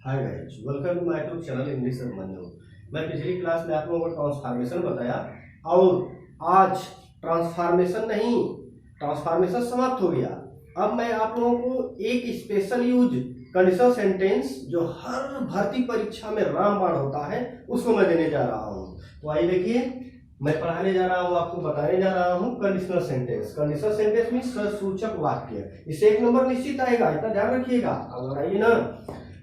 Hi guys, welcome to my YouTube channel English Abhimanyu. मैं पिछली class में आप लोगों को ट्रांसफॉर्मेशन बताया और आज ट्रांसफॉर्मेशन समाप्त हो गया। अब मैं आप लोगों को एक स्पेशल यूज कंडीशनल सेंटेंस जो हर भर्ती परीक्षा में रामबाण होता है उसको मैं देने जा रहा हूँ। तो आइए देखिए, मैं पढ़ाने जा रहा हूँ, आपको बताने जा रहा हूँ conditional sentence. Conditional sentence means ससूचक वाक्य। इससे एक नंबर निश्चित आएगा, इतना ध्यान रखिएगा। अगर आइए ना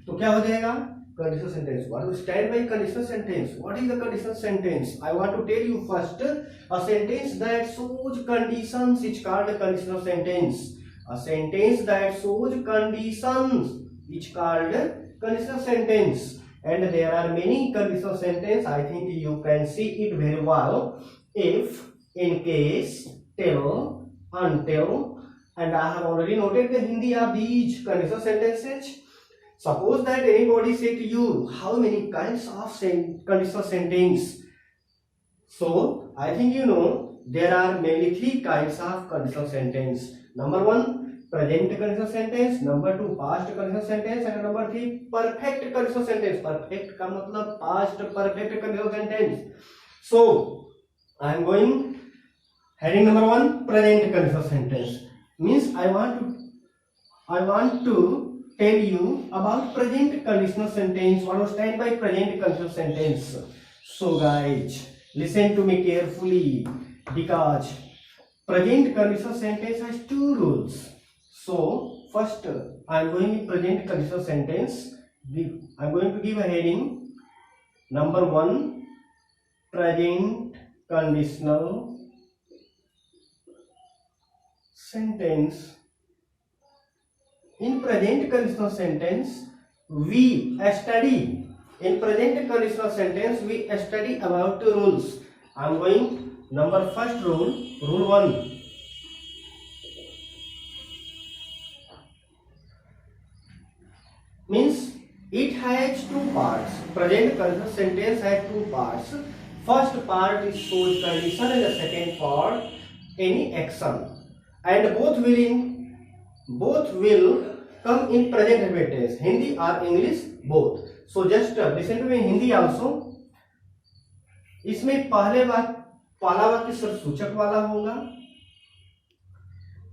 तो क्या हो जाएगा conditional sentence. What is stand by conditional sentence? What is the conditional sentence? I want to tell you first a sentence that shows conditions is called a conditional sentence. A sentence that shows conditions is called conditional sentence. And there are many conditional sentence. I think you can see it very well. If, in case, till, until, and I have already noted the Hindi of these conditional sentences. Suppose that anybody say to you, how many kinds of conditional sentence? So I think you know there are mainly three kinds of conditional sentence. Number one, present conditional sentence. Number two, past conditional sentence. And number three, perfect conditional sentence. Perfect का मतलब past perfect conditional sentence. So I am going heading number one, present conditional sentence. Means I want to tell you about present conditional sentence. What was stand by present conditional sentence? So guys, listen to me carefully because present conditional sentence has two rules. So first, I am going to present conditional sentence. I am going to give a heading. Number one, present conditional sentence. In present conditional sentence, we study. In present conditional sentence, we study about the rules. I am going number first rule, rule 1. Means it has two parts. Present conditional sentence has two parts. First part is shows condition and the second part any action. And both will come in present perfect tense, Hindi or English, both. So just listen to me in Hindi also. इसमें पहला वाक्य ससूचक वाला होगा।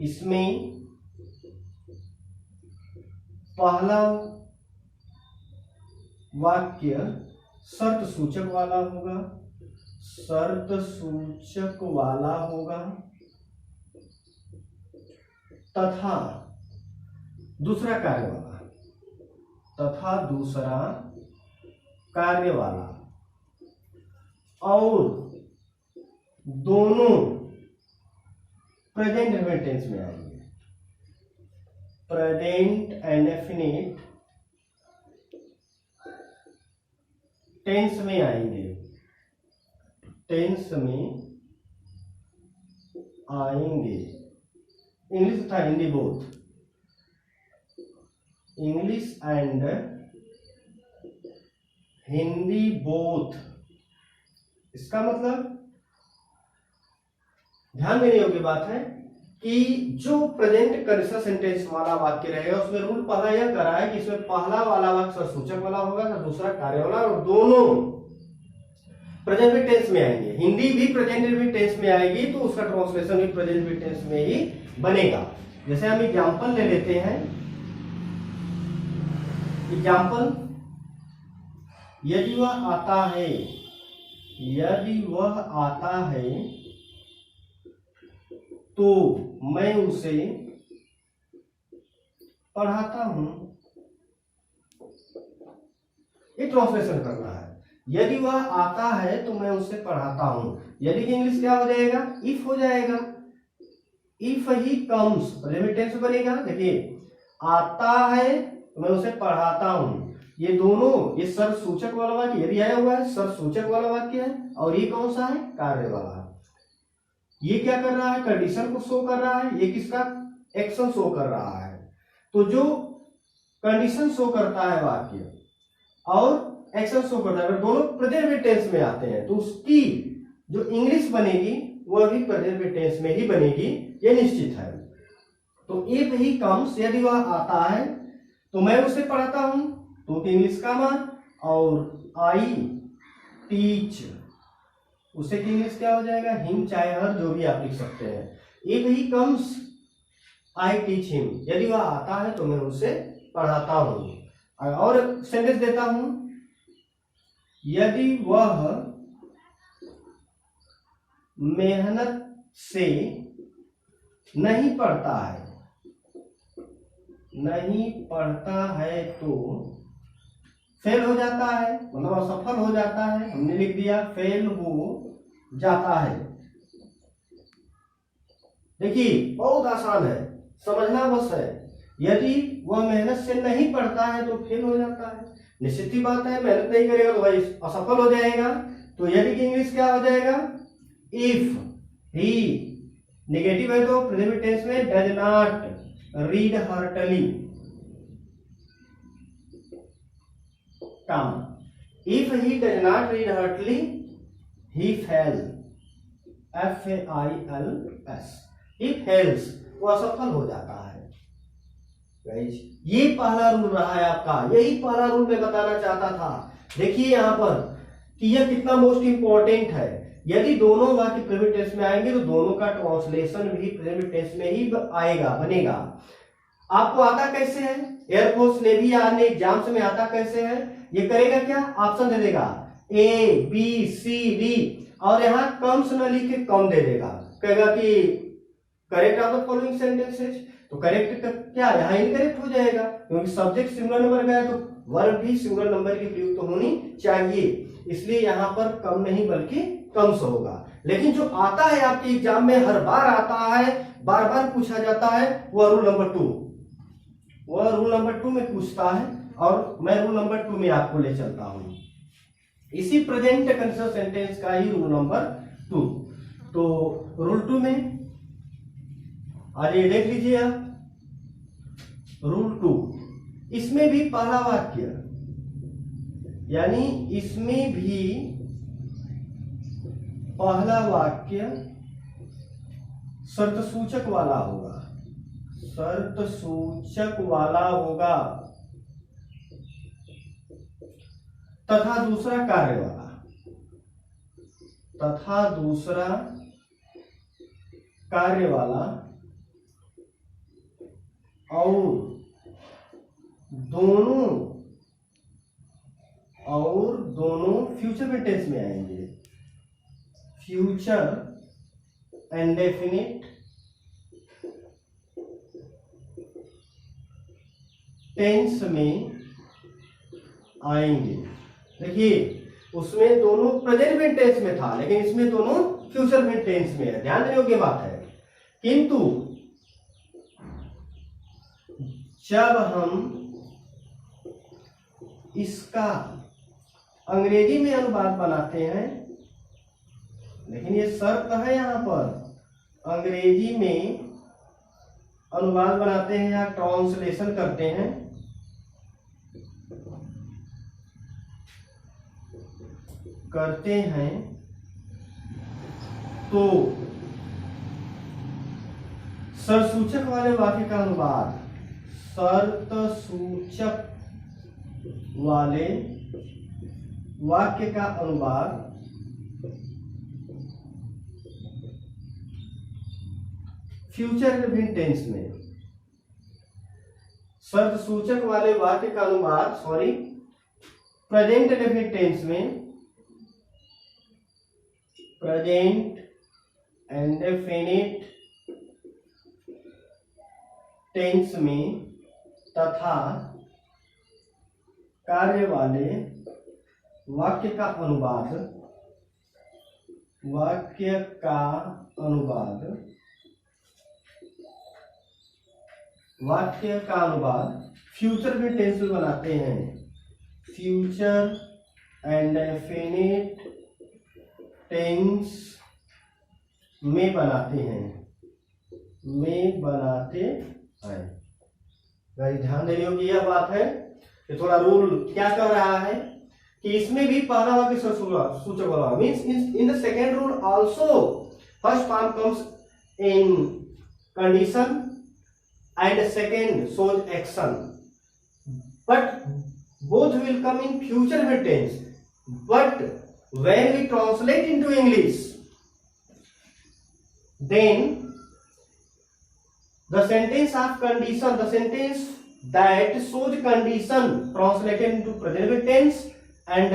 इसमें पहला वाक्य शर्त सूचक वाला होगा, तथा दूसरा कार्य वाला और दोनों प्रेजेंट इंडेफिनिट टेंस में आएंगे। प्रेजेंट इंडेफिनिट टेंस में आएंगे, इंग्लिश तथा Hindi both. English and Hindi both. इसका मतलब ध्यान देने योग्य बात है कि जो प्रेजेंट कंडीशनल सेंटेंस वाला वाक्य रहेगा उसमें रूल पहला यह करा है कि इसमें पहला वाला वाक्य सूचक वाला होगा, दूसरा कार्य वाला, और दोनों प्रेजेंट टेंस में आएंगे। हिंदी भी प्रेजेंट टेंस में आएगी तो उसका ट्रांसलेशन भी प्रेजेंट टेंस में ही बनेगा। जैसे हम एग्जांपल ले लेते हैं। एग्जांपल, यदि वह आता है तो मैं उसे पढ़ाता हूं। ये ट्रांसलेशन करना है। यदि वह आता है तो मैं उसे पढ़ाता हूं। यदि की इंग्लिश क्या हो जाएगा? इफ हो जाएगा। If he comes present tense बनेगा। देखिए, आता है तो मैं उसे पढ़ाता हूं। ये दोनों, ये सर सूचक वाला वाक्य यदि आया हुआ है, सर सूचक वाला वाक्य है, और ये कौन सा है? कार्य वाला। ये क्या कर रहा है? कंडीशन को शो कर रहा है। ये किसका? एक्शन शो कर रहा है। तो जो कंडीशन शो करता है वाक्य और एक्शन शो करता है, अगर दोनों प्रेजेंट टेंस में आते हैं तो उसकी जो इंग्लिश बनेगी वह भी प्रेजेंट टेंस में ही बनेगी, ये निश्चित है। तो इफ ही कम्स, यदि वह आता है तो मैं उसे पढ़ाता हूं। टू की इंग्लिश कॉमन, और आई टीच, उससे की इंग्लिश क्या हो जाएगा, हिम चाहे हर, जो भी आप लिख सकते हैं। If he comes I teach him, यदि वह आता है तो मैं उसे पढ़ाता हूं। और सेंटेंस देता हूं, यदि वह मेहनत से नहीं पढ़ता है, नहीं पढ़ता है तो फेल हो जाता है, मतलब असफल हो जाता है। हमने लिख दिया फेल हो जाता है। देखिए बहुत आसान है, समझना बस है। यदि वह मेहनत से नहीं पढ़ता है तो फेल हो जाता है, निश्चित ही बात है, मेहनत नहीं करेगा तो भाई असफल हो जाएगा। तो यदि की इंग्लिश क्या हो जाएगा, इफ ही, नेगेटिव है तो प्रेजेंट टेंस में डज नॉट रीड हार्टली, काम। If he does not read hardly he fail, FAILS, he fails, वो असफल हो जाता है। ये पहला रूल रहा है आपका, यही पहला रूल मैं बताना चाहता था। देखिए यहां पर कि यह कितना मोस्ट इंपॉर्टेंट है। यदि दोनों वाक्य प्रेजेंट टेंस में आएंगे तो दोनों का ट्रांसलेशन भी प्रेजेंट टेंस में ही आएगा, बनेगा। आपको आता कैसे है, एयरफोर्स नेवी आर्मी एग्जाम्स में आता कैसे है, ये करेगा क्या, ऑप्शन दे देगा ABCD, और यहां कम्स न लिख के कम दे देगा, कहेगा कि correct of the following sentences. तो करेक्ट क्या यहाँ इनकरेक्ट हो जाएगा, क्योंकि सब्जेक्ट सिंगुलर नंबर का है तो वर्ब भी सिंगुलर नंबर की प्रयुक्त होनी चाहिए, इसलिए यहाँ पर कम नहीं बल्कि कम से होगा। लेकिन जो आता है आपके एग्जाम में हर बार आता है, बार बार पूछा जाता है, वह रूल नंबर 2, वह रूल नंबर 2 में पूछता है, और मैं रूल नंबर 2 में आपको ले चलता हूं। इसी प्रेजेंट कंडीशनल सेंटेंस का ही रूल नंबर 2। तो रूल 2 में आइए देख लीजिए आप, रूल 2, इसमें भी पहला वाक्य, यानी इसमें भी पहला वाक्य शर्त सूचक वाला होगा, शर्त सूचक वाला होगा, तथा दूसरा कार्य वाला, तथा दूसरा कार्य वाला, और दोनों फ्यूचर में टेंस में आएंगे, फ्यूचर इंडेफिनिट टेंस में आएंगे। देखिए उसमें दोनों प्रेजेंट में टेंस में था, लेकिन इसमें दोनों फ्यूचर में टेंस में है, ध्यान देने योग्य बात है। किंतु जब हम इसका अंग्रेजी में अनुवाद बनाते हैं, लेकिन ये शर्त है यहां पर, अंग्रेजी में अनुवाद बनाते हैं या ट्रांसलेशन करते हैं, तो शर्त सूचक वाले वाक्य का अनुवाद, शर्त सूचक वाले वाक्य का अनुवाद फ्यूचर इंडेफिनिट टेंस में, शर्त सूचक वाले वाक्य का अनुवाद प्रेजेंट इंडेफिनिट टेंस में, प्रेजेंट इंडेफिनिट टेंस में, तथा कार्य वाले वाक्य का अनुवाद, फ्यूचर में टेंस में बनाते हैं, फ्यूचर इंडेफिनिट टेंस में बनाते हैं, ध्यान देने योग्य यह बात है कि थोड़ा रूल क्या कर रहा है कि इसमें भी पहला वाक्य सूचक वाला means in the second rule also first form comes in condition and second shows action, but both will come in future with tense, but when we translate into English, then the sentence of condition, the sentence that shows condition translated into present with tense, and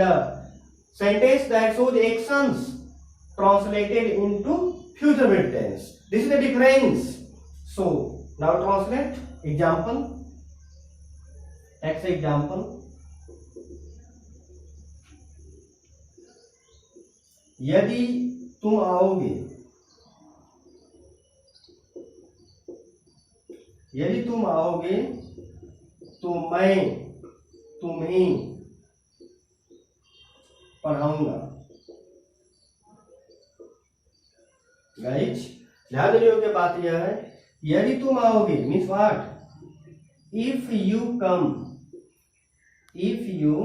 sentence that shows actions translated into future with tense. This is the difference. So now translate. Example, next example. यदि तुम आओगे, यदि तुम आओगे तो मैं तुम्हें पढ़ाऊंगा। गाइज ध्यान देने योग्य बात यह है, यदि तुम आओगे means what, if you come, if you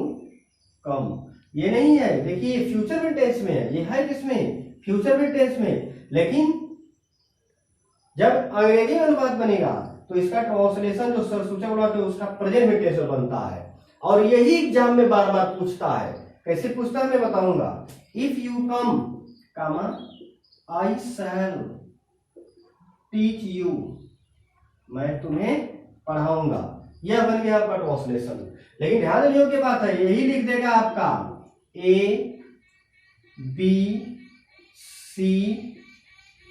कम, ये नहीं है, देखिए फ्यूचर में टेंस में है, ये है किसमें, फ्यूचर में टेंस में, लेकिन जब अंग्रेजी अनुवाद बनेगा तो इसका ट्रांसलेशन जो सरसूचक वाला है उसका प्रेजेंट में टेंस बनता है, और यही एग्जाम में बार बार पूछता है। कैसे पूछता है मैं बताऊंगा। If you come comma I shall teach you, मैं तुम्हें पढ़ाऊंगा, यह बन गया आपका ट्रांसलेशन। लेकिन ध्यान देने योग्य बात है, यही लिख देगा आपका ए बी सी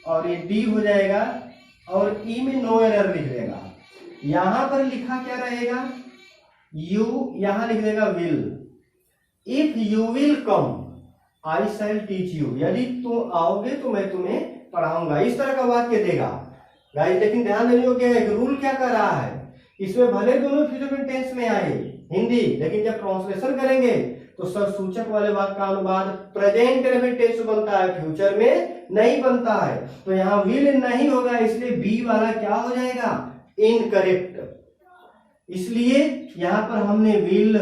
और ये डी हो जाएगा, और ई में नो एरर लिख देगा। यहां पर लिखा क्या रहेगा, यू यहां लिख देगा will. If you will come I shall teach you, यदि तुम आओगे तो मैं तुम्हें पढ़ाऊंगा, इस तरह का वाक्य देगा। गाइस लेकिन ध्यान देने योग्य है, रूल क्या कर रहा है, इसमें भले दोनों फ्यूचर टेंस में आए हिंदी, लेकिन जब ट्रांसलेशन करेंगे तो सरसूचक वाले वाक्य का अनुवाद प्रेजेंट में टेंस बनता है, फ्यूचर में नहीं बनता है। तो यहाँ विल नहीं होगा, इसलिए बी वाला क्या हो जाएगा, इनकरेक्ट। इसलिए यहाँ पर हमने विल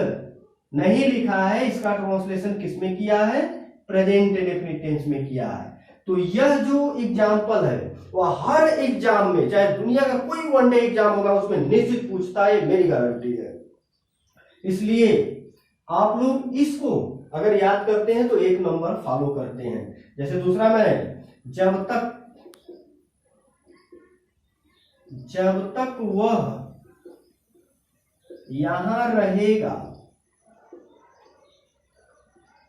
नहीं लिखा है, इसका ट्रांसलेशन किसमें किया है, प्रेजेंट डेफिनिट टेंस में किया है। तो यह जो एग्जाम्पल है वह हर एग्जाम में, चाहे दुनिया का कोई वनडे एग्जाम होगा उसमें निश्चित पूछता है, मेरी गारंटी है। इसलिए आप लोग इसको अगर याद करते हैं तो एक नंबर फॉलो करते हैं। जैसे दूसरा में, जब तक वह यहां रहेगा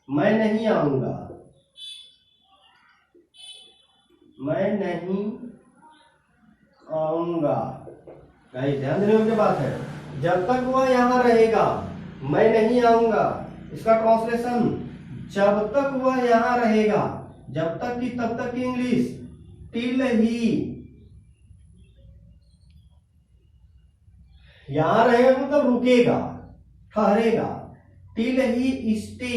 मैं नहीं आऊंगा, मैं नहीं आऊंगा। ध्यान देने की बात है, जब तक वह यहां रहेगा मैं नहीं आऊंगा, इसका ट्रांसलेशन जब तक वह यहां रहेगा, जब तक की तब तक की इंग्लिश टिल ही, यहां रहेगा मतलब रुकेगा, ठहरेगा, till he stay,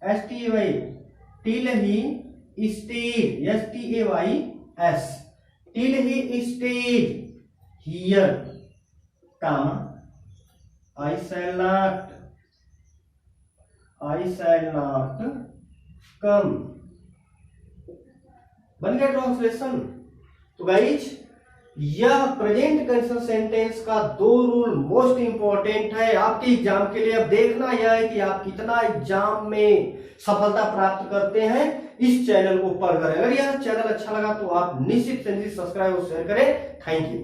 STAY, till he stay, STAYS, till he stayed here, comma I shall not come, बन गया ट्रांसलेशन। तो गाइज यह प्रेजेंट कंडीशनल सेंटेंस का दो रूल मोस्ट इंपॉर्टेंट है आपके एग्जाम के लिए। अब देखना यह है कि आप कितना एग्जाम में सफलता प्राप्त करते हैं। इस चैनल को पढ़कर, अगर यह चैनल अच्छा लगा तो आप निश्चित सब्सक्राइब और शेयर करें। Thank you.